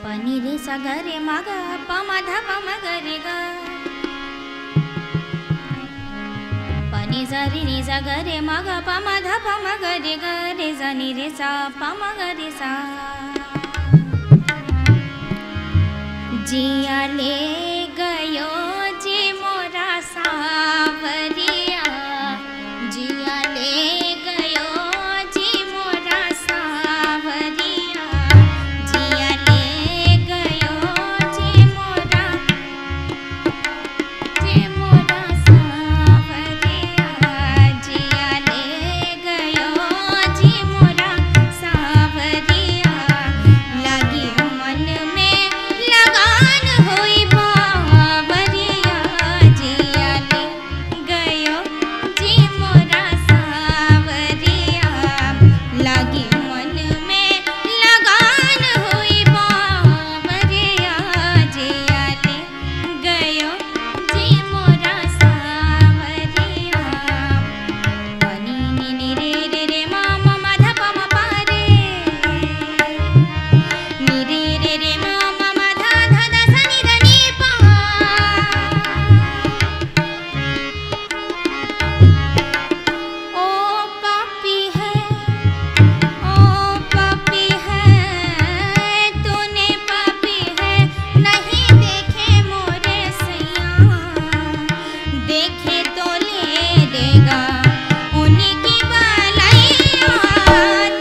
पनि रे सा ग रे मा ग प म ध प म ग रे ग पनि सा रे नि सा ग रे मा ग प म ध प म ग रे सा नि रे सा प म ग रे सा जिया ले गयो जी मोरा सावरिया जिया ले गयो जी मोरा सावरिया जिया ले गयो जी मोरा सावरिया जिया ले गयो जी मोरा सावरिया लगी मन में लगान होई बावरिया जिया ले गयो जी मोरा सावरिया लगी मन में लगान होई बावरिया जिया ले गयो जी मोरा सावरिया पनि नि रे रे रे मा म म ध प म प रे नि रे रे रे मा म म ध ध द स नि ध नि प ओ पापी है तूने पापी है नहीं देखे मोरे सैया देखे तो ले देगा उन्हीं की भलाइया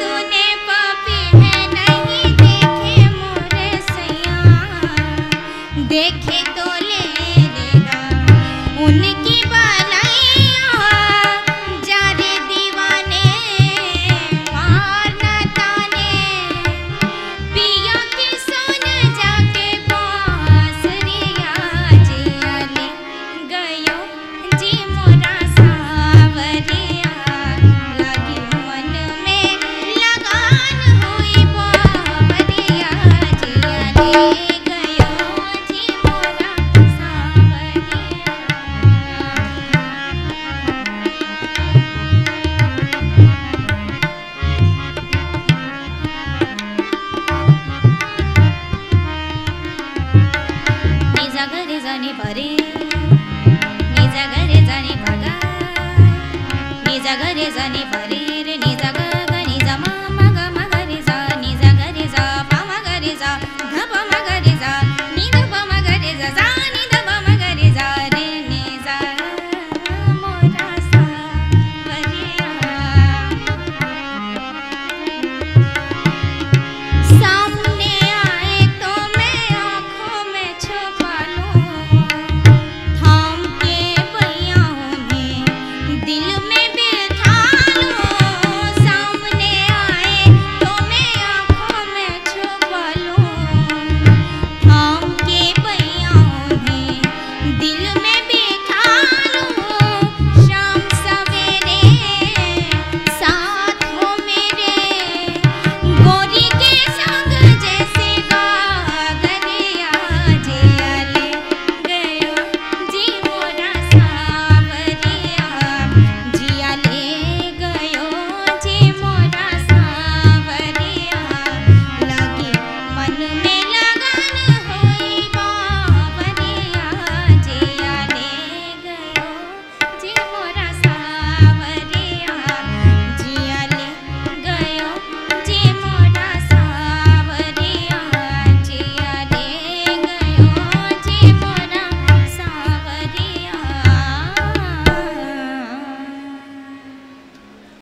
तूने पापी है नहीं देखे मोरे सैया देखे तो ले देगा उनकी भलाइया जा रे दीवाने पार न ताने पिया की सुन जाके बांसुरिया जिया ले गयो जी मोरा सावरिया लगी मन में लगान हुई बावरिया जिया ले गयो जी मोरा सावरिया नि जा ग रे जा नि प रे नि जा ग रे जा नि प ग नि जा ग रे जा नि प रे रे नि जा ग ग नि जा म ग म ग रे जा नि जा ग रे जा प म ग रे जा